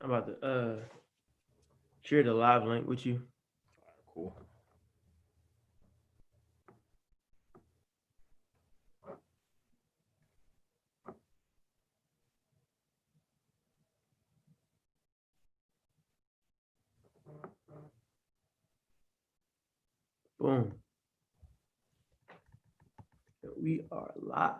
I'm about to share the live link with you. Cool. Boom. We are live.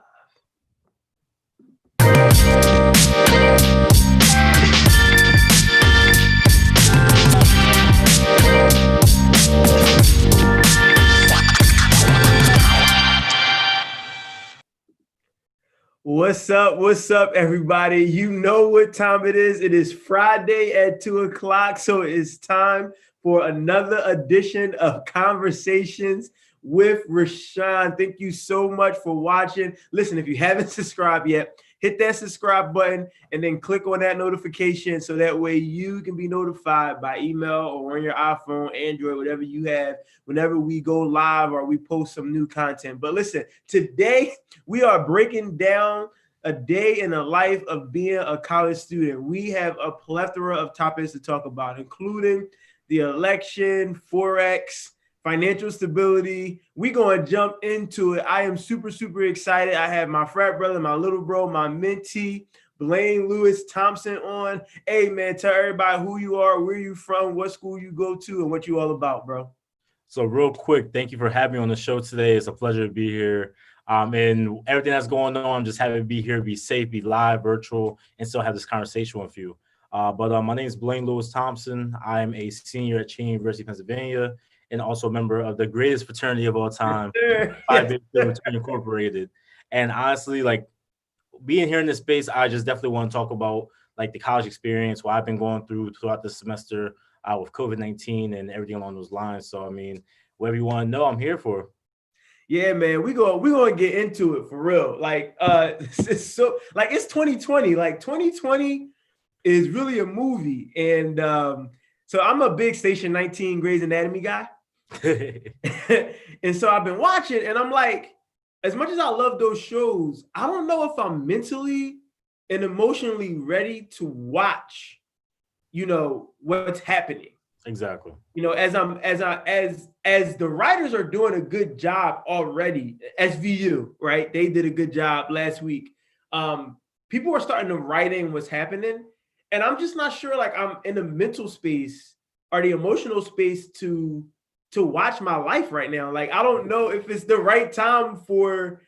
What's up? What's up, everybody? You know what time it is. It is Friday at 2 o'clock. So it's time for another edition of Conversations with Rashon. Thank you so much for watching. Listen, if you haven't subscribed yet, hit that subscribe button and then click on that notification so that way you can be notified by email or on your iPhone, Android, whatever you have, whenever we go live or we post some new content. But listen, today we are breaking down a day in the life of being a college student. We have a plethora of topics to talk about, including the election, FOREX, financial stability. We're going to jump into it. I am super, super excited. I have my frat brother, my little bro, my mentee, Blaine Lewis-Thompson on. Hey, man, tell everybody who you are, where you from, what school you go to, and what you all about, bro. So real quick, thank you for having me on the show today. It's a pleasure to be here. And everything that's going on, I'm just happy to be here, be safe, be live, virtual, and still have this conversation with you. But my name is Blaine Lewis-Thompson. I'm a senior at Cheyney University, Pennsylvania, and also a member of the greatest fraternity of all time, Phi Beta Sigma Fraternity Incorporated. And honestly, like being here in this space, I just definitely want to talk about like the college experience, what I've been going through throughout this semester with COVID-19 and everything along those lines. So, I mean, whatever you want to know, I'm here for. Yeah, man, we're gonna get into it for real. Like, it's so like it's 2020. Like 2020 is really a movie, and so I'm a big Station 19 Grey's Anatomy guy, and so I've been watching, and I'm like, as much as I love those shows, I don't know if I'm mentally and emotionally ready to watch, what's happening. Exactly. As the writers are doing a good job already. SVU, right? They did a good job last week. People are starting to write in what's happening, and I'm just not sure. Like I'm in the mental space or the emotional space to watch my life right now. Like I don't know if it's the right time for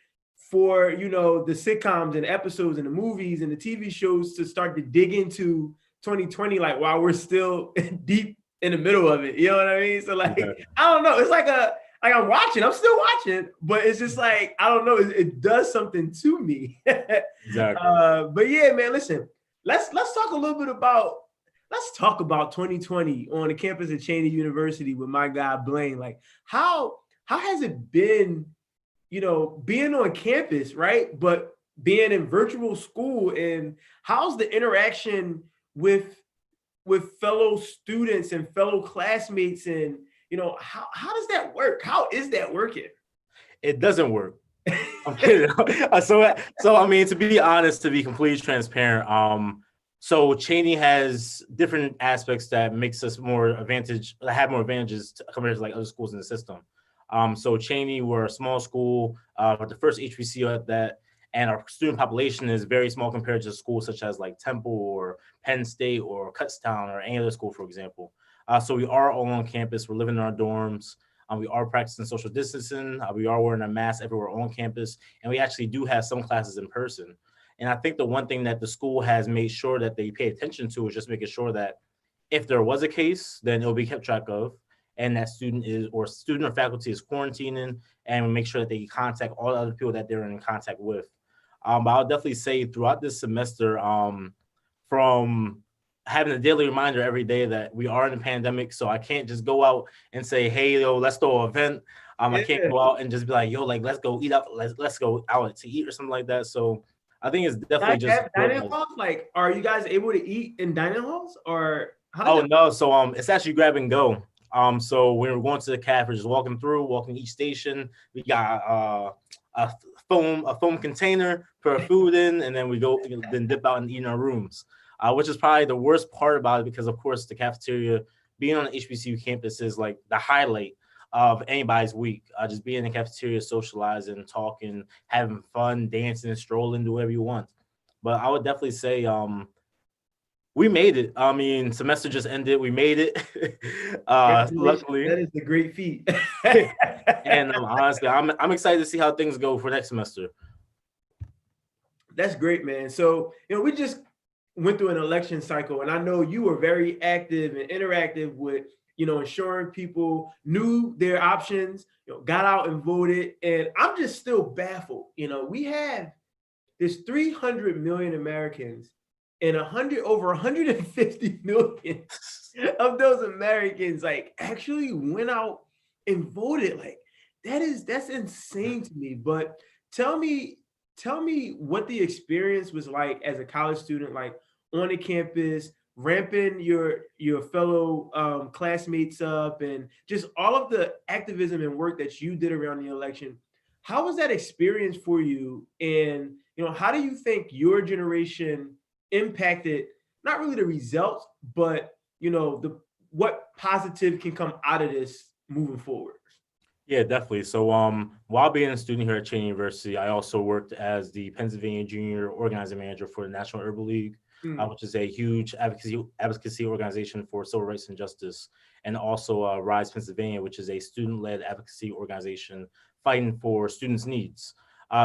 the sitcoms and episodes and the movies and the TV shows to start to dig into 2020. Like while we're still deep in the middle of it, you know what I mean? So like, yeah. I don't know. It's like I'm watching. I'm still watching, but it's just like I don't know. It does something to me. Exactly. But yeah, man. Listen, let's talk a little bit about. Let's talk about 2020 on the campus at Cheyney University with my guy Blaine. Like, how has it been? Being on campus, right? But being in virtual school, and how's the interaction with fellow students and fellow classmates, and how does that work? How is that working? It doesn't work. I'm kidding. So I mean, to be honest, to be completely transparent, so Cheyney has different aspects that makes us have more advantages compared to like other schools in the system. So Cheyney, we're a small school, we're the first HBCU at that, and our student population is very small compared to schools such as like Temple or Penn State or Kutztown or any other school, for example. So we are all on campus. We're living in our dorms. We are practicing social distancing. We are wearing a mask everywhere on campus, and we actually do have some classes in person. And I think the one thing that the school has made sure that they pay attention to is just making sure that if there was a case, then it'll be kept track of, and that student or faculty is quarantining, and make sure that they contact all the other people that they're in contact with. But I'll definitely say throughout this semester, from having a daily reminder every day that we are in a pandemic, so I can't just go out and say, hey, yo, let's throw an event. I can't go out and just be like, yo, like, let's go eat up, let's go out to eat or something like that. So I think it's definitely just dining halls. Like, are you guys able to eat in dining halls, or no? So it's actually grab and go. So when we're going to the cafe, we're just walking each station. We got a foam container, put our food in, and then we go then dip out and eat in our rooms. which is probably the worst part about it because, of course, the cafeteria, being on the HBCU campus is like the highlight of anybody's week. Just being in the cafeteria, socializing, talking, having fun, dancing, strolling, do whatever you want. But I would definitely say we made it. I mean, semester just ended. We made it. Luckily. That is the great feat. And honestly, I'm excited to see how things go for next semester. That's great, man. So, we just went through an election cycle, and I know you were very active and interactive with, ensuring people knew their options, got out and voted. And I'm just still baffled. We have there's 300 million Americans, and over 150 million of those Americans like actually went out and voted. Like that's insane to me. But tell me what the experience was like as a college student, like on the campus, ramping your fellow classmates up, and just all of the activism and work that you did around the election. How was that experience for you? And how do you think your generation impacted not really the results, but what positive can come out of this moving forward? Yeah, definitely. So while being a student here at Cheyney University, I also worked as the Pennsylvania Junior Organizing Manager for the National Urban League, which is a huge advocacy organization for civil rights and justice, and also Rise Pennsylvania, which is a student-led advocacy organization fighting for students' needs.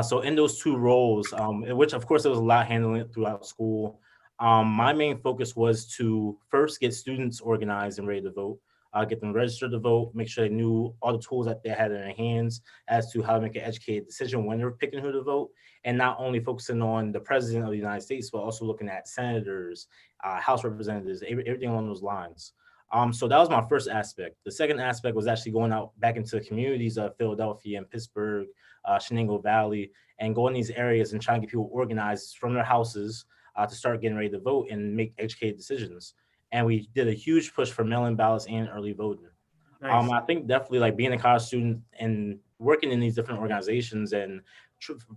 So in those two roles, which of course there was a lot handling it throughout school, my main focus was to first get students organized and ready to vote, get them registered to vote, make sure they knew all the tools that they had in their hands as to how to make an educated decision when they're picking who to vote, and not only focusing on the president of the United States, but also looking at senators, House representatives, everything along those lines. So that was my first aspect. The second aspect was actually going out back into the communities of Philadelphia and Pittsburgh, Shenango Valley, and go in these areas and try and get people organized from their houses to start getting ready to vote and make educated decisions. And we did a huge push for mail-in ballots and early voting. Nice. I think definitely like being a college student and working in these different organizations and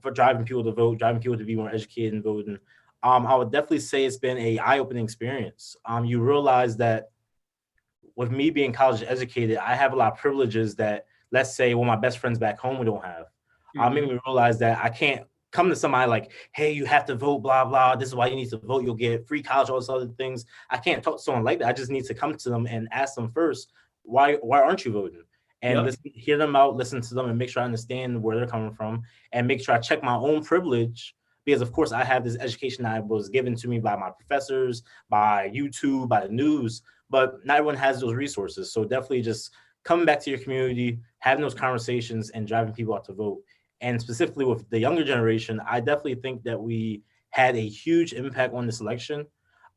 for driving people to vote, driving people to be more educated in voting, I would definitely say it's been a eye-opening experience. You realize that with me being college educated, I have a lot of privileges that, let's say, my best friends back home don't have. Made me realize that I can't come to somebody like, hey, you have to vote, blah, blah. This is why you need to vote. You'll get free college, all these other things. I can't talk to someone like that. I just need to come to them and ask them first, why aren't you voting? And hear them out, listen to them, and make sure I understand where they're coming from, and make sure I check my own privilege. Because, of course, I have this education that was given to me by my professors, by YouTube, by the news, but not everyone has those resources. So definitely just coming back to your community, having those conversations, and driving people out to vote. And specifically with the younger generation, I definitely think that we had a huge impact on this election,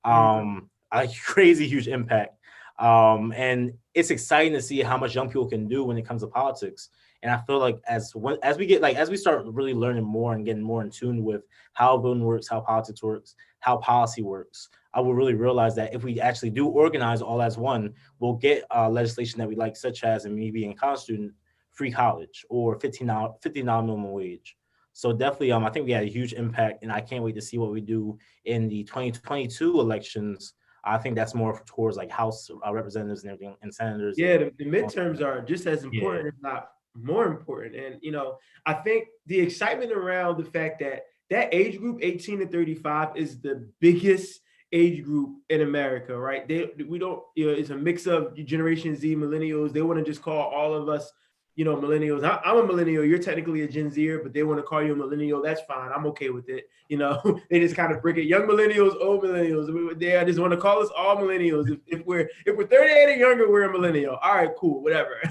a crazy huge impact. And it's exciting to see how much young people can do when it comes to politics. And I feel like as we start really learning more and getting more in tune with how voting works, how politics works, how policy works, I will really realize that if we actually do organize all as one, we'll get legislation that we like, such as, and me being a college student, free college or $15 minimum wage. So definitely, I think we had a huge impact, and I can't wait to see what we do in the 2022 elections. I think that's more towards like House representatives and everything, and senators. Yeah, the midterms are just as important, if not more important. And I think the excitement around the fact that age group, 18 to 35, is the biggest age group in America, right? It's a mix of Generation Z, millennials. They want to just call all of us millennials. I'm a millennial. You're technically a Gen Zer, but they want to call you a millennial. That's fine. I'm okay with it. They just kind of break it. Young millennials, old millennials. They just want to call us all millennials. If we're 38 and younger, we're a millennial. All right, cool, whatever.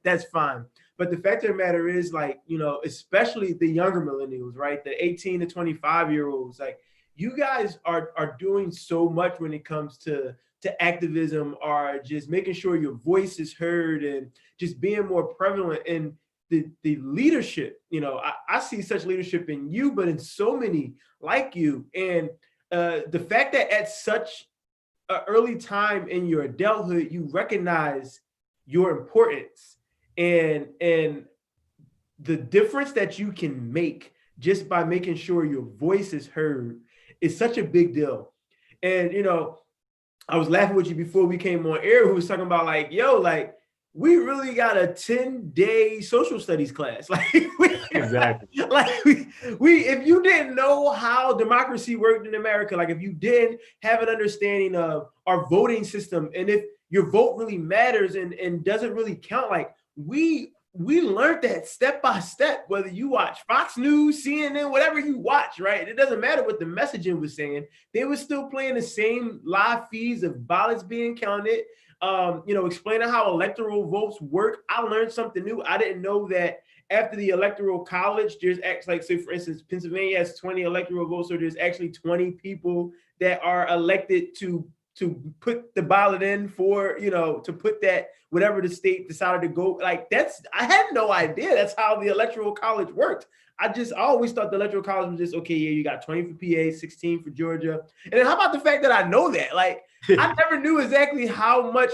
That's fine. But the fact of the matter is, like, especially the younger millennials, right? The 18 to 25-year-olds, like, you guys are doing so much when it comes to activism, or just making sure your voice is heard, and just being more prevalent in the leadership. I see such leadership in you, but in so many like you. And the fact that at such an early time in your adulthood, you recognize your importance and the difference that you can make just by making sure your voice is heard is such a big deal. And, you know, I was laughing with you before we came on air, who was talking about like, yo, like, we really got a 10-day social studies class. Like, Exactly. we, if you didn't know how democracy worked in America, like if you didn't have an understanding of our voting system, and if your vote really matters and doesn't really count, like we learned that step by step, whether you watch Fox News, CNN, whatever you watch, right? It doesn't matter what the messaging was saying. They were still playing the same live feeds of ballots being counted, you know, explaining how electoral votes work. I learned something new. I didn't know that after the electoral college, there's actually, like, say for instance, Pennsylvania has 20 electoral votes, so there's actually 20 people that are elected to put the ballot in for, you know, to put that whatever the state decided to go. Like, that's, I had no idea that's how the electoral college worked. I always thought the electoral college was just, okay, yeah, you got 20 for PA, 16 for Georgia. And then how about the fact that I know that? Like, I never knew exactly how much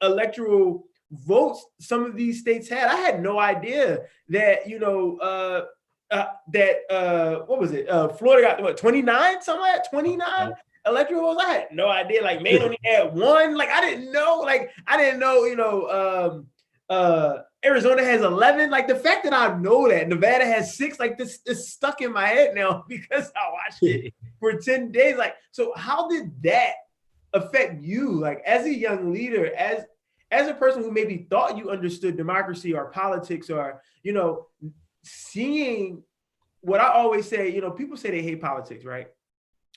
electoral votes some of these states had. I had no idea that, you know, what was it? Florida got what, 29, something like that, 29 electoral votes. I had no idea. Like, Maine only had one. Like, I didn't know. Like, I didn't know. You know, Arizona has 11. Like, the fact that I know that Nevada has 6, like, this is stuck in my head now because I watched it for 10 days. Like, so how did that affect you? Like, as a young leader, as a person who maybe thought you understood democracy or politics, or, you know, seeing what I always say, you know, people say they hate politics, right?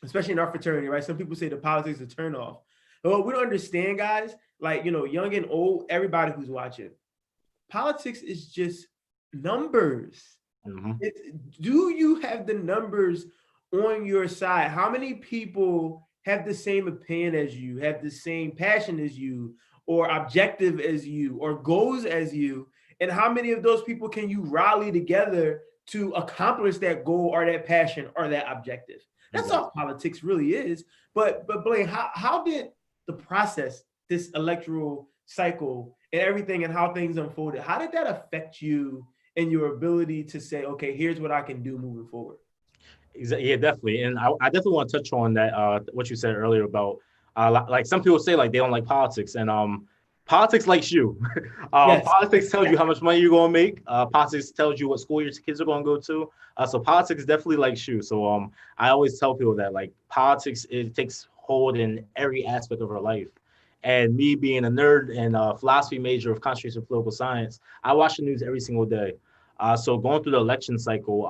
Especially in our fraternity, right? Some people say the politics is a turn off. But what we don't understand, guys, like, you know, young and old, everybody who's watching, politics is just numbers. Mm-hmm. Do you have the numbers on your side? How many people have the same opinion as you, have the same passion as you, or objective as you, or goals as you? And how many of those people can you rally together to accomplish that goal or that passion or that objective? That's all politics really is. But Blaine, how did the process, this electoral cycle and everything and how things unfolded, how did that affect you and your ability to say, okay, here's what I can do moving forward? Yeah, definitely. And I definitely want to touch on that, what you said earlier about, like, some people say like they don't like politics, and politics likes you. Yes. Politics tells you how much money you're going to make. Politics tells you what school your kids are going to go to. So politics definitely likes you. So I always tell people that, like, politics, it takes hold in every aspect of our life. And me being a nerd and a philosophy major of concentration of political science, I watch the news every single day. So going through the election cycle,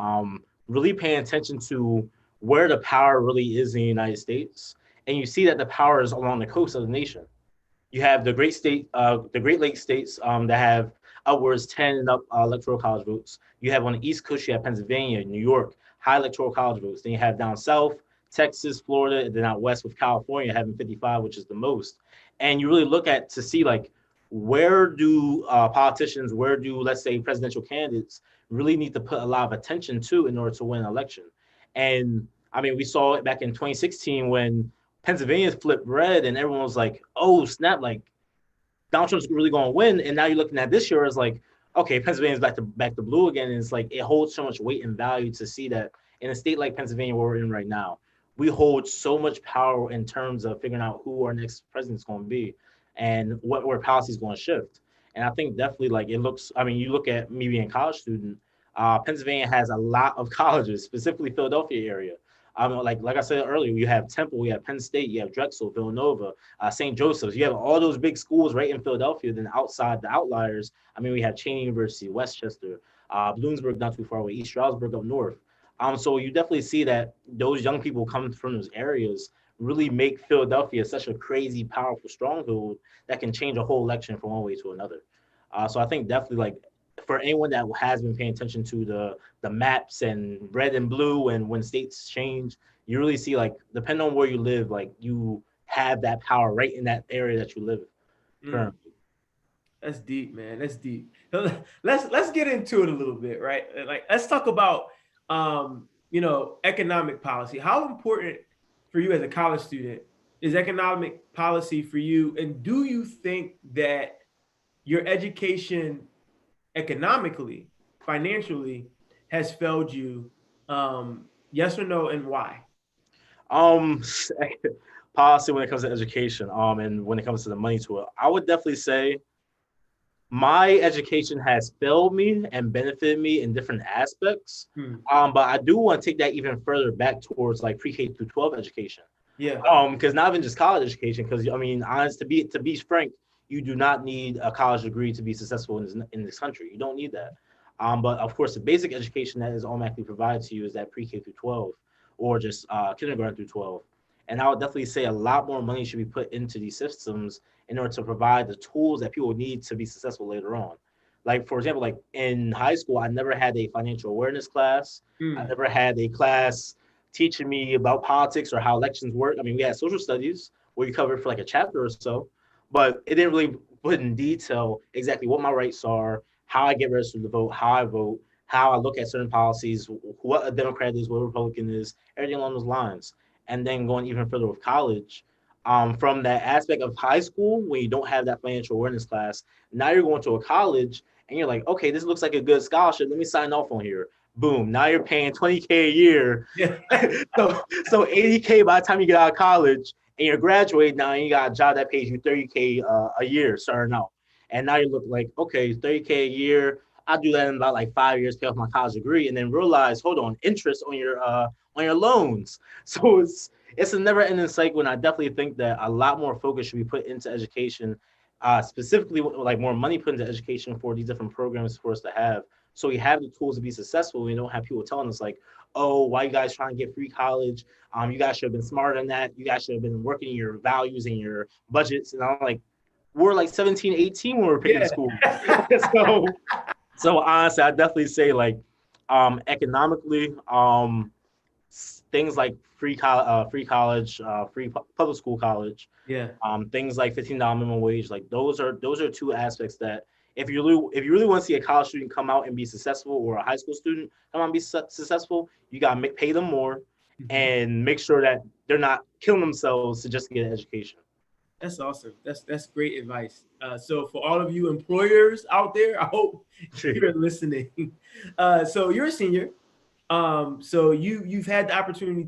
really paying attention to where the power really is in the United States. And you see that the power is along the coast of the nation. You have the Great Lakes states that have upwards 10 and up electoral college votes. You have on the East Coast, you have Pennsylvania, New York, high electoral college votes. Then you have down south, Texas, Florida, and then out west with California having 55, which is the most. And you really look at to see, like, where do politicians, where do, let's say, presidential candidates really need to put a lot of attention to in order to win an election. And I mean, we saw it back in 2016 when Pennsylvania flipped red and everyone was like, oh, snap, like, Donald Trump's really going to win. And now you're looking at this year as like, okay, Pennsylvania's back to blue again. And it's like, it holds so much weight and value to see that in a state like Pennsylvania, where we're in right now, we hold so much power in terms of figuring out who our next president's going to be and where policy is going to shift. And I think definitely, like, it looks, I mean, you look at me being a college student, Pennsylvania has a lot of colleges, specifically Philadelphia area. Like I said earlier, you have Temple, you have Penn State, you have Drexel, Villanova, St. Joseph's. You have all those big schools right in Philadelphia. Then outside the outliers, I mean, we have Cheyney University, Westchester, Bloomsburg, not too far away, East Stroudsburg up north. So you definitely see that those young people coming from those areas really make Philadelphia such a crazy, powerful stronghold that can change a whole election from one way to another. So I think definitely, like, for anyone that has been paying attention to the maps and red and blue, and when states change, you really see, like, depending on where you live, like, you have that power right in that area that you live currently. That's deep, man. That's deep. Let's get into it a little bit, right? Like, let's talk about you know, economic policy. How important for you as a college student is economic policy for you? And do you think that your education economically, financially, has failed you? Yes or no, and why? Um, Policy when it comes to education, and when it comes to the money to it, I would definitely say my education has failed me and benefited me in different aspects. But I do want to take that even further back towards like pre-K through 12 education. Yeah. Because not even just college education, because I mean, honest to be frank, you do not need a college degree to be successful in this country. You don't need that. But of course, the basic education that is automatically provided to you is that pre-K through 12, or just kindergarten through 12. And I would definitely say a lot more money should be put into these systems in order to provide the tools that people need to be successful later on. Like, for example, like in high school, I never had a financial awareness class. I never had a class teaching me about politics or how elections work. I mean, we had social studies where you covered for like a chapter or so, but it didn't really put in detail exactly what my rights are, how I get registered to vote, how I vote, how I look at certain policies, what a Democrat is, what a Republican is, everything along those lines. And then going even further with college, from that aspect of high school, when you don't have that financial awareness class, now you're going to a college and you're like, okay, this looks like a good scholarship. Let me sign off on here. Boom. Now you're paying $20K a year. Yeah. so $80K by the time you get out of college and you're graduating now, and you got a job that pays you $30K a year starting out. And now you look like, okay, $30K a year. I'll do that in about like 5 years, pay off my college degree, and then realize, hold on, interest on your loans. So it's a never-ending cycle, and I definitely think that a lot more focus should be put into education, specifically like more money put into education for these different programs for us to have, so we have the tools to be successful. We don't have people telling us like, oh, why you guys trying to get free college? You guys should have been smarter than that. You guys should have been working your values and your budgets. And I'm like, we're like 17, 18 when we're picking school. So honestly, I definitely say like economically, things like free college, free public school college. Yeah. Things like $15 minimum wage. Like those are two aspects that if you really want to see a college student come out and be successful, or a high school student come out and be successful, you gotta pay them more and make sure that they're not killing themselves to just get an education. That's awesome. That's great advice. So for all of you employers out there, I hope you're listening. So you're a senior. So you've had the opportunity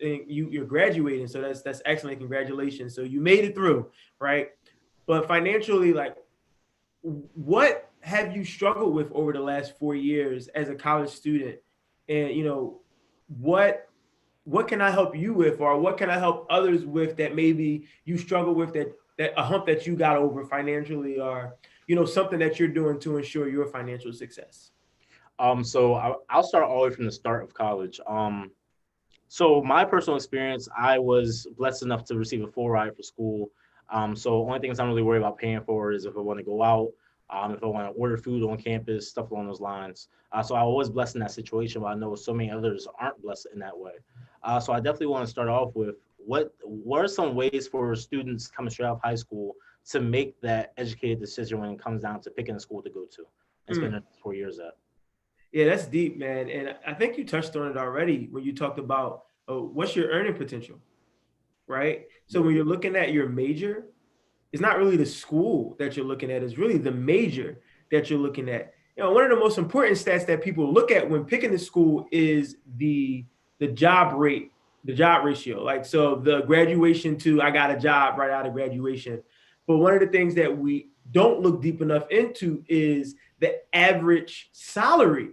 you're graduating. So that's excellent. Congratulations. So you made it through, right? But financially, like, what have you struggled with over the last 4 years as a college student? And what can I help you with, or what can I help others with that maybe you struggle with, that a hump that you got over financially, or something that you're doing to ensure your financial success? So I'll start all the way from the start of college. So my personal experience, I was blessed enough to receive a full ride for school. So only things I'm really worried about paying for is if I want to go out, if I want to order food on campus, stuff along those lines. So I was blessed in that situation, but I know so many others aren't blessed in that way. So I definitely want to start off with what are some ways for students coming straight out of high school to make that educated decision when it comes down to picking a school to go to and spend 4 years at. Yeah, that's deep, man. And I think you touched on it already when you talked about what's your earning potential, right? So when you're looking at your major, it's not really the school that you're looking at, it's really the major that you're looking at. One of the most important stats that people look at when picking the school is the job rate, the job ratio. Like, so the graduation to I got a job right out of graduation. But one of the things that we don't look deep enough into is the average salary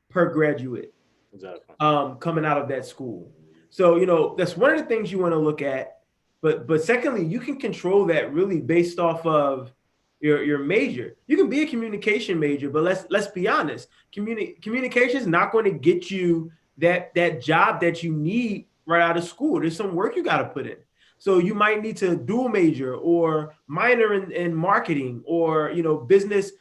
per graduate. Exactly. Coming out of that school. So, that's one of the things you want to look at. But secondly, you can control that really based off of your major. You can be a communication major, but let's be honest. Communication is not going to get you that job that you need right out of school. There's some work you got to put in. So you might need to dual major or minor in marketing, or business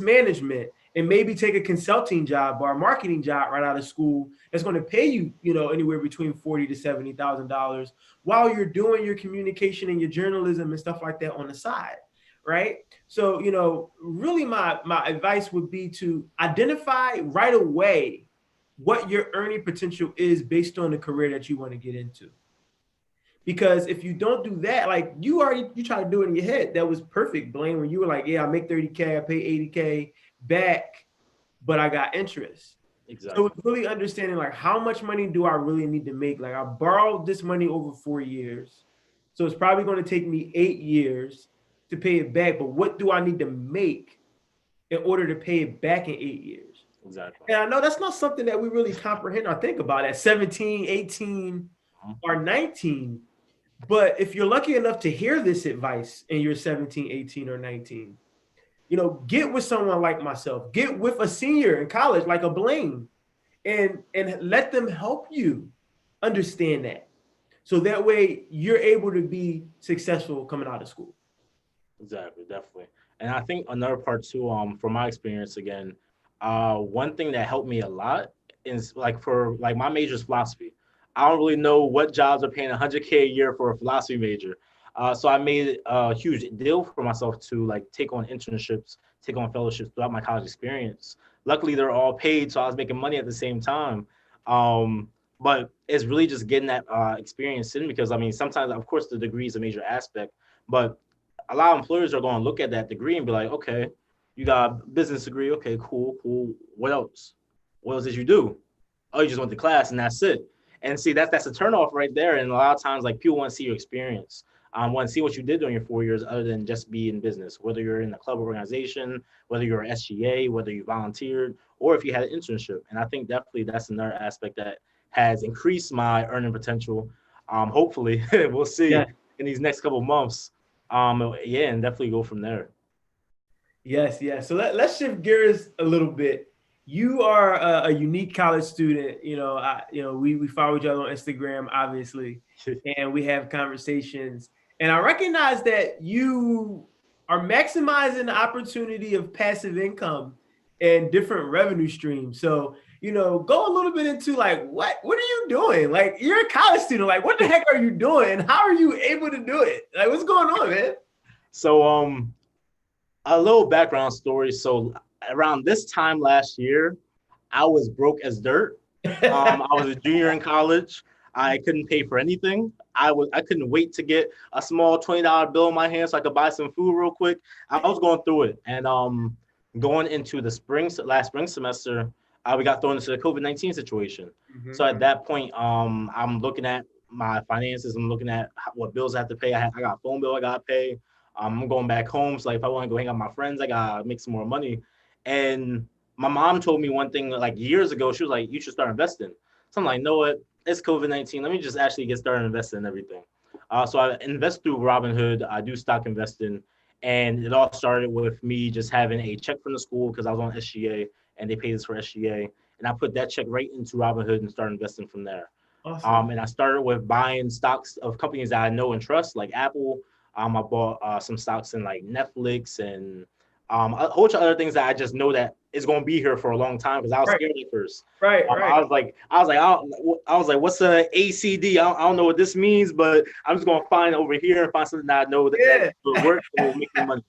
management, and maybe take a consulting job or a marketing job right out of school that's going to pay you, anywhere between $40,000 to $70,000 while you're doing your communication and your journalism and stuff like that on the side, right? So, really my advice would be to identify right away what your earning potential is based on the career that you want to get into. Because if you don't do that, like you try to do it in your head, that was perfect, Blaine, when you were like, yeah, I make $30K, I pay $80K back, but I got interest. Exactly. So it's really understanding like how much money do I really need to make? Like I borrowed this money over 4 years. So it's probably going to take me 8 years to pay it back. But what do I need to make in order to pay it back in 8 years? Exactly. And I know that's not something that we really comprehend or think about at 17, 18, or 19. But if you're lucky enough to hear this advice and you're 17, 18, or 19, get with someone like myself, get with a senior in college like a Blaine, and let them help you understand that. So that way you're able to be successful coming out of school. Exactly, definitely. And I think another part too, from my experience again, one thing that helped me a lot is like for like my major is philosophy. I don't really know what jobs are paying 100K a year for a philosophy major. So I made a huge deal for myself to like take on internships, take on fellowships throughout my college experience. Luckily, they're all paid, so I was making money at the same time. But it's really just getting that experience in because I mean, sometimes, of course, the degree is a major aspect, but a lot of employers are going to look at that degree and be like, okay, you got a business degree. Okay, cool, cool. What else? What else did you do? Oh, you just went to class and that's it. And see, that's a turnoff right there. And a lot of times, like people want to see your experience. Want to see what you did during your 4 years other than just be in business, whether you're in a club organization, whether you're an SGA, whether you volunteered, or if you had an internship. And I think definitely that's another aspect that has increased my earning potential. Hopefully, we'll see in these next couple of months. Yeah, and definitely go from there. Yes, yes. So let's shift gears a little bit. You are a unique college student. We follow each other on Instagram, obviously, and we have conversations. And I recognize that you are maximizing the opportunity of passive income and different revenue streams. So, go a little bit into like what are you doing? Like you're a college student. Like what the heck are you doing? And how are you able to do it? Like what's going on, man? So a little background story. So around this time last year, I was broke as dirt. I was a junior in college. I couldn't pay for anything. I couldn't wait to get a small $20 bill in my hand so I could buy some food real quick. I was going through it. And going into the last spring semester, we got thrown into the COVID-19 situation. Mm-hmm. So at that point, I'm looking at my finances. I'm looking at what bills I have to pay. I got a phone bill I got to pay. I'm going back home. So like, if I want to go hang out with my friends, I got to make some more money. And my mom told me one thing like years ago. She was like, you should start investing. So I'm like, know what? It's COVID-19. Let me just actually get started investing in everything. So I invest through Robinhood. I do stock investing. And it all started with me just having a check from the school because I was on SGA and they paid us for SGA. And I put that check right into Robinhood and started investing from there. Awesome. And I started with buying stocks of companies that I know and trust, like Apple. I bought some stocks in like Netflix and a whole bunch of other things that I just know that is going to be here for a long time because I was scared at first. Right. I was like, what's a ACD? I don't know what this means, but I'm just going to find over here and find something that I know that will work and will make me money.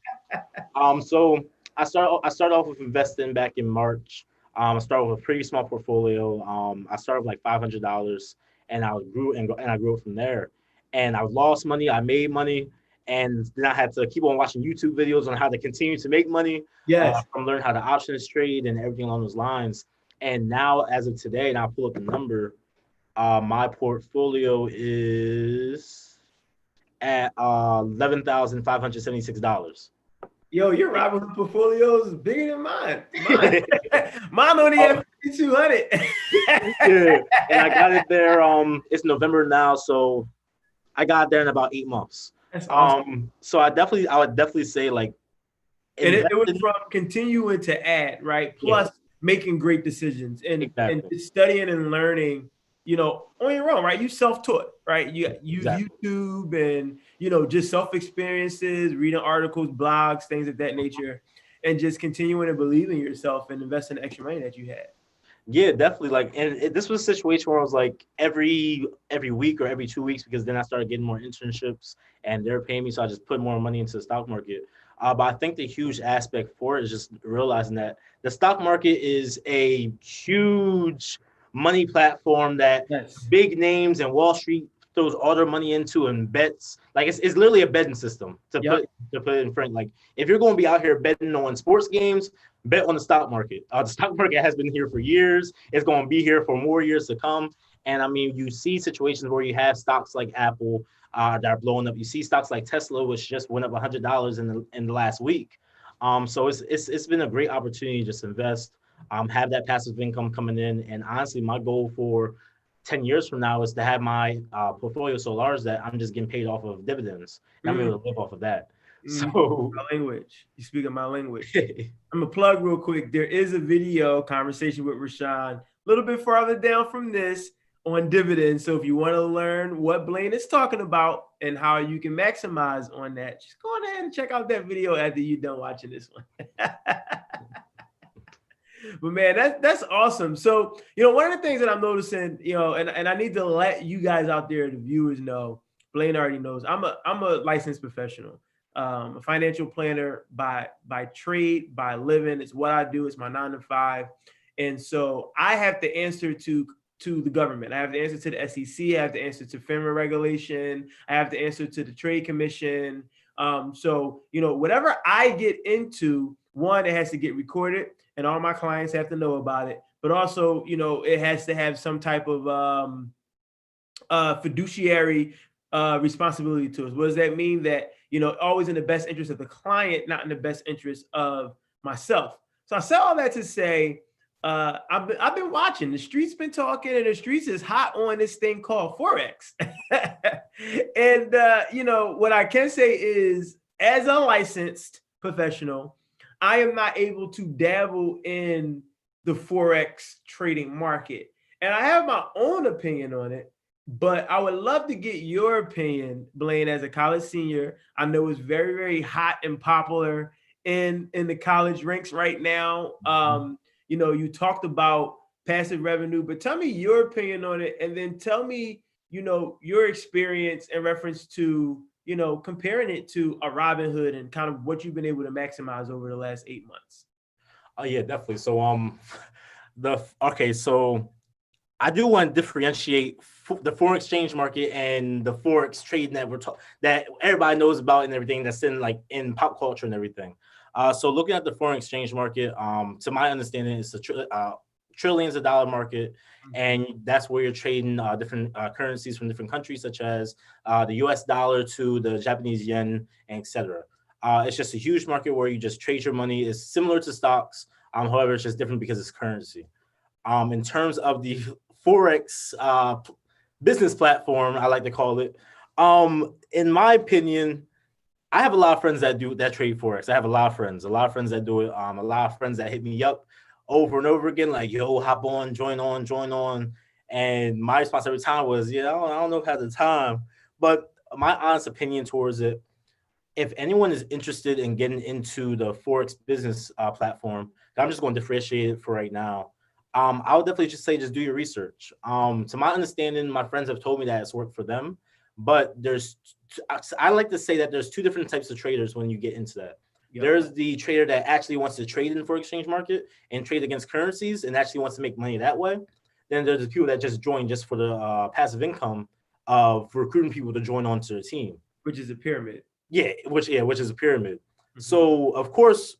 So I started off with investing back in March. I started with a pretty small portfolio. I started with like $500, and I grew it from there. And I lost money. I made money. And then I had to keep on watching YouTube videos on how to continue to make money. Yes. From learn how to options trade and everything along those lines. And now, as of today, and I'll pull up the number, my portfolio is at $11,576. Yo, your Robinhood portfolio is bigger than mine. Mine only have 5,200. Yeah, and I got it there. It's November now, so I got it there in about 8 months. That's awesome. So I would definitely say like, and it was from continuing to add, right? Plus making great decisions and studying and learning, on your own, right? You self-taught, right? You use YouTube and, just self-experiences, reading articles, blogs, things of that nature, and just continuing to believe in yourself and invest in the extra money that you had. Yeah, definitely. Like, and this was a situation where I was like every week or every 2 weeks, because then I started getting more internships and they're paying me. So I just put more money into the stock market. But I think the huge aspect for it is just realizing that the stock market is a huge money platform that big names and Wall Street throws all their money into and bets. Like it's literally a betting system to put it in front. Like if you're going to be out here betting on sports games, bet on the stock market. The stock market has been here for years. It's going to be here for more years to come. And I mean, you see situations where you have stocks like Apple that are blowing up. You see stocks like Tesla, which just went up $100 in the last week. So it's been a great opportunity to just invest, have that passive income coming in. And honestly, my goal for 10 years from now is to have my portfolio so large that I'm just getting paid off of dividends. And I'm able to live off of that. So my language. You speak my language. I'm gonna plug real quick. There is a video conversation with Rashon a little bit farther down from this on dividends. So if you want to learn what Blaine is talking about and how you can maximize on that, just go ahead and check out that video after you're done watching this one. But man, that's awesome. So, one of the things that I'm noticing, and I need to let you guys out there, the viewers know, Blaine already knows, I'm a licensed professional, a financial planner by trade, by living. It's what I do. It's my 9 to 5. And so I have to answer to the government. I have to answer to the SEC. I have to answer to FINRA regulation. I have to answer to the Trade Commission. So, whatever I get into, one, it has to get recorded and all my clients have to know about it. But also, it has to have some type of fiduciary responsibility to us. What does that mean? That, always in the best interest of the client, not in the best interest of myself. So I say all that to say, I've been watching. The streets been talking, and the streets is hot on this thing called FOREX. And what I can say is, as a licensed professional, I am not able to dabble in the FOREX trading market, and I have my own opinion on it. But I would love to get your opinion, Blaine, as a college senior. I know it's very, very hot and popular in the college ranks right now. You talked about passive revenue, but tell me your opinion on it, and then tell me, your experience in reference to, comparing it to a Robinhood and kind of what you've been able to maximize over the last 8 months. Oh yeah, definitely. So so I do want to differentiate the foreign exchange market and the forex trading that everybody knows about and everything that's in pop culture and everything. So looking at the foreign exchange market, to my understanding, it's trillions of dollar market, and that's where you're trading different currencies from different countries, such as the US dollar to the Japanese yen, and etc. It's just a huge market where you just trade your money. It's similar to stocks, however, it's just different because it's currency. In terms of the Forex business platform, I like to call it, in my opinion, I have a lot of friends that trade Forex. I have a lot of friends that do it. A lot of friends that hit me up over and over again, like, yo, hop on, join on. And my response every time was, yeah, I don't know if I have the time. But my honest opinion towards it, if anyone is interested in getting into the Forex business platform, I'm just going to differentiate it for right now. I would definitely just say, just do your research. To my understanding, my friends have told me that it's worked for them, but I like to say that there's two different types of traders when you get into that. Yep. There's the trader that actually wants to trade in the foreign exchange market and trade against currencies and actually wants to make money that way. Then there's the people that just join just for the passive income of recruiting people to join onto their team, which is a pyramid. Which is a pyramid. Mm-hmm. So of course,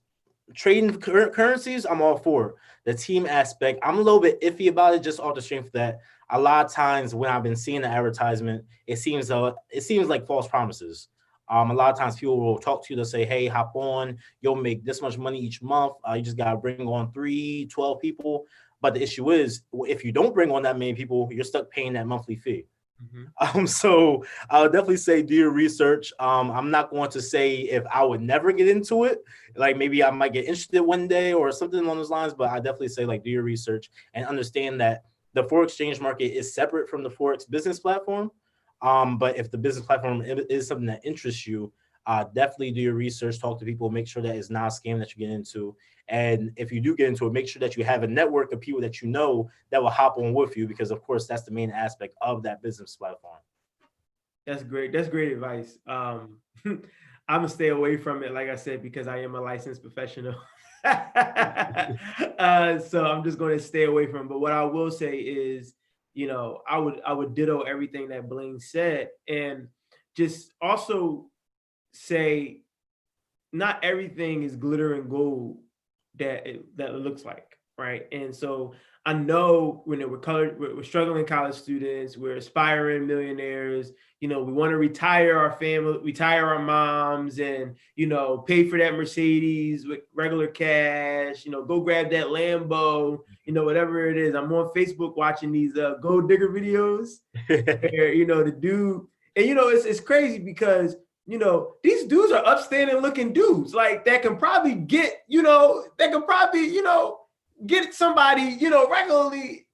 trading currencies, I'm all for. The team aspect, I'm a little bit iffy about it, just off the strength that a lot of times when I've been seeing the advertisement, it seems like false promises. A lot of times people will talk to you, they'll say, hey, hop on, you'll make this much money each month. You just got to bring on 12 people. But the issue is, if you don't bring on that many people, you're stuck paying that monthly fee. Mm-hmm. So I would definitely say do your research. I'm not going to say if I would never get into it. Like maybe I might get interested one day or something along those lines, but I definitely say do your research and understand that the forex exchange market is separate from the Forex business platform. But if the business platform is something that interests you, definitely do your research, talk to people, make sure that it's not a scam that you get into. And if you do get into it, make sure that you have a network of people that you know that will hop on with you, because of course that's the main aspect of that business platform. That's great. That's great advice. I'm gonna stay away from it, like I said, because I am a licensed professional. So I'm just going to stay away from it. But what I will say is, I would ditto everything that Blaine said, and just also say not everything is glitter and gold that it looks like, right? And so I know when we're struggling college students, we're aspiring millionaires, we want to retire our family, retire our moms, and pay for that Mercedes with regular cash, go grab that Lambo, whatever it is. I'm on Facebook watching these gold digger videos where, the dude, and it's crazy because these dudes are upstanding looking dudes, like that can probably get, get somebody, regularly.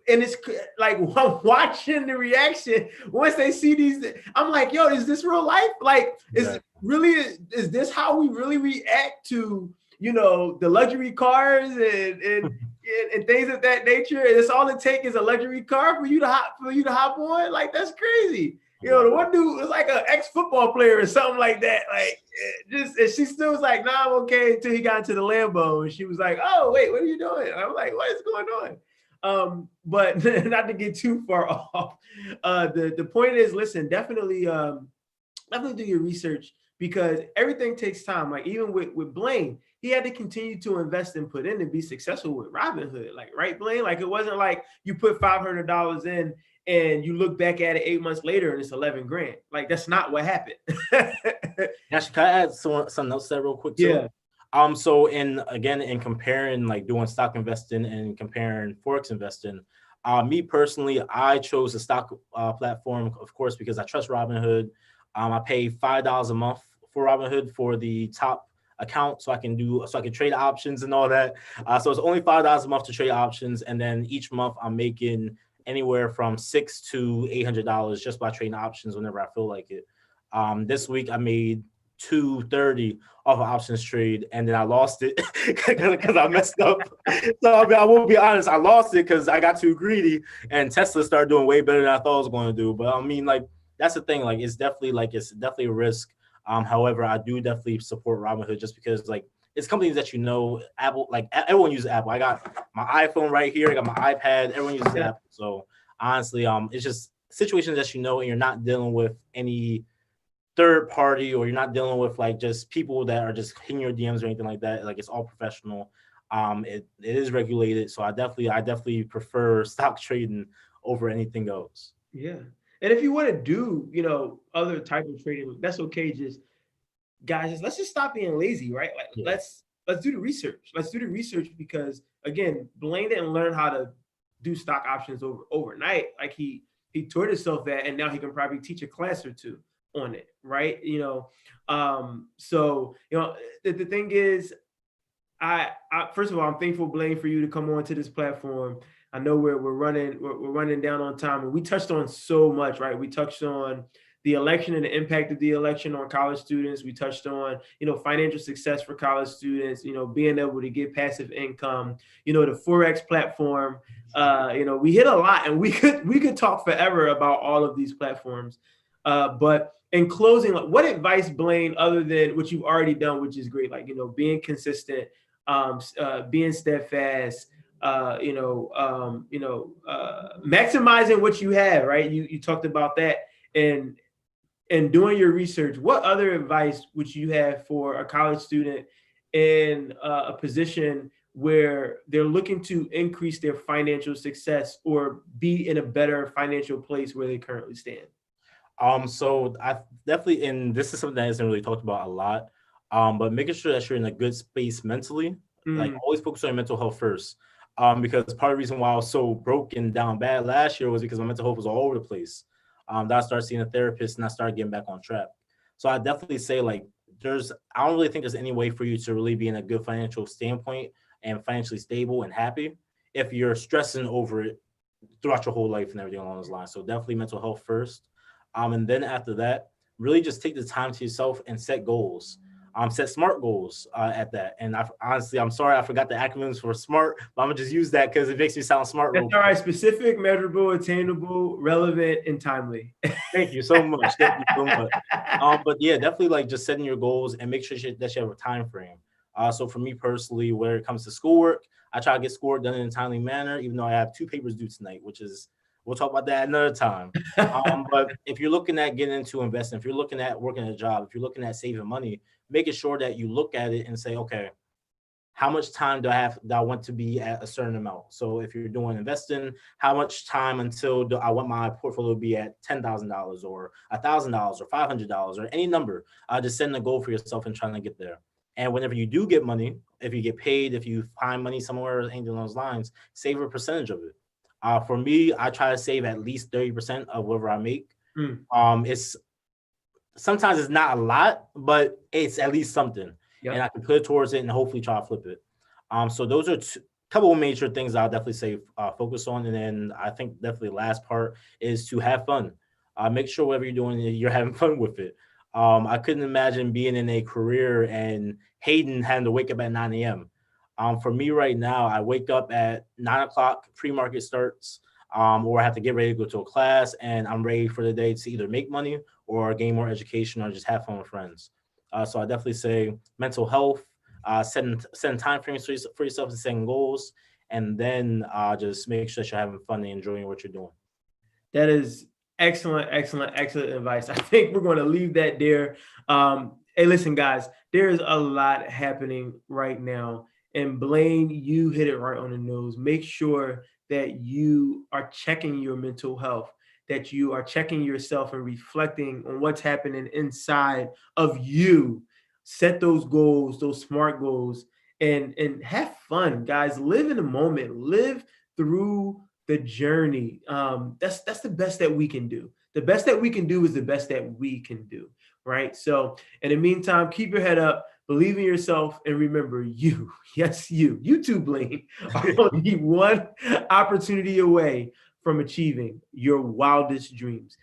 And it's like watching the reaction once they see these. I'm like, yo, is this real life? Like, is this how we really react to, the luxury cars and things of that nature? And it's all it takes is a luxury car for you to hop on. Like, that's crazy. The one dude was like an ex-football player or something like that. Like, and she still was like, nah, I'm okay, until he got into the Lambo. And she was like, oh, wait, what are you doing? And I'm like, what is going on? But not to get too far off. The point is, listen, definitely do your research, because everything takes time. Like, even with Blaine, he had to continue to invest and put in and be successful with Robinhood. Like, right, Blaine? Like, it wasn't like you put $500 in and you look back at it 8 months later and it's 11 grand. Like, that's not what happened. Actually, can I add something else there real quick too? Yeah. So in comparing, like, doing stock investing and comparing Forex investing, me personally, I chose a stock platform, of course, because I trust Robinhood. I pay $5 a month for Robinhood for the top account, so I can trade options and all that. So it's only $5 a month to trade options, and then each month I'm making anywhere from $600 to $800 just by trading options whenever I feel like it. This week I made $230 off an options trade, and then I lost it because I messed up. So I will be honest, I lost it because I got too greedy, and Tesla started doing way better than I thought it was going to do. But I mean, like, that's the thing. Like, it's definitely a risk. However, I do definitely support Robinhood just because, like, it's companies that Apple, like, everyone uses Apple. I got my iPhone right here. I got my iPad. Everyone uses Apple. So honestly, it's just situations that and you're not dealing with any third party, or you're not dealing with, like, just people that are just hitting your DMs or anything like that. Like, it's all professional. It is regulated. So I definitely prefer stock trading over anything else. Yeah. And if you want to do, other type of trading, that's okay. Guys, let's just stop being lazy, right? Like, let's do the research. Let's do the research, because, again, Blaine didn't learn how to do stock options overnight. Like, he taught himself that, and now he can probably teach a class or two on it, right? So the thing is, I first of all, I'm thankful, Blaine, for you to come on to this platform. I know we're running down on time, and we touched on so much, right? We touched on the election and the impact of the election on college students. We touched on, financial success for college students, being able to get passive income, the FOREX platform. We hit a lot, and we could talk forever about all of these platforms. But in closing, like, what advice, Blaine, other than what you've already done, which is great, like, being consistent, being steadfast, maximizing what you have, right? You talked about that, and doing your research. What other advice would you have for a college student in a position where they're looking to increase their financial success or be in a better financial place where they currently stand? So I definitely, and this is something that isn't really talked about a lot, but making sure that you're in a good space mentally, like, always focus on your mental health first. Because part of the reason why I was so broken down bad last year was because my mental health was all over the place. That I started seeing a therapist and I started getting back on track. So I definitely say, like, I don't really think there's any way for you to really be in a good financial standpoint and financially stable and happy if you're stressing over it throughout your whole life and everything along those lines. So definitely mental health first. And then after that, really just take the time to yourself and set goals. Set SMART goals at that. And honestly, I'm sorry, I forgot the acronyms for SMART, but I'm gonna just use that because it makes me sound smart. That's all right. Specific, measurable, attainable, relevant, and timely. Thank you so much. Thank you so much. But yeah, definitely, like, just setting your goals and make sure that you have a time frame. So for me personally, where it comes to schoolwork, I try to get schoolwork done in a timely manner, even though I have 2 papers due tonight, we'll talk about that another time. But if you're looking at getting into investing, if you're looking at working a job, if you're looking at saving money, making sure that you look at it and say, okay, how much time do I have that I want to be at a certain amount? So if you're doing investing, how much time until do I want my portfolio to be at $10,000 or $1,000 or $500 or any number? Just setting a goal for yourself and trying to get there. And whenever you do get money, if you get paid, if you find money somewhere or anything along those lines, save a percentage of it. For me, I try to save at least 30% of whatever I make. It's sometimes it's not a lot, but it's at least something. Yep. And I can put it towards it and hopefully try to flip it. So those are a couple of major things I'll definitely say focus on. And then I think definitely the last part is to have fun. Make sure whatever you're doing, you're having fun with it. I couldn't imagine being in a career and hating having to wake up at 9 a.m. For me right now, I wake up at 9 o'clock, pre-market starts, or I have to get ready to go to a class, and I'm ready for the day to either make money or gain more education or just have fun with friends. So I definitely say mental health, setting time frames for yourself and setting goals, and then just make sure that you're having fun and enjoying what you're doing. That is excellent advice. I think we're going to leave that there. Hey, listen, guys, there's a lot happening right now. And Blaine, you hit it right on the nose. Make sure that you are checking your mental health, that you are checking yourself and reflecting on what's happening inside of you. Set those goals, those SMART goals, and have fun, guys. Live in the moment. Live through the journey. That's the best that we can do. The best that we can do is the best that we can do, right? So in the meantime, keep your head up, believe in yourself, and remember, you, yes, you too, Blaine, are only one opportunity away from achieving your wildest dreams.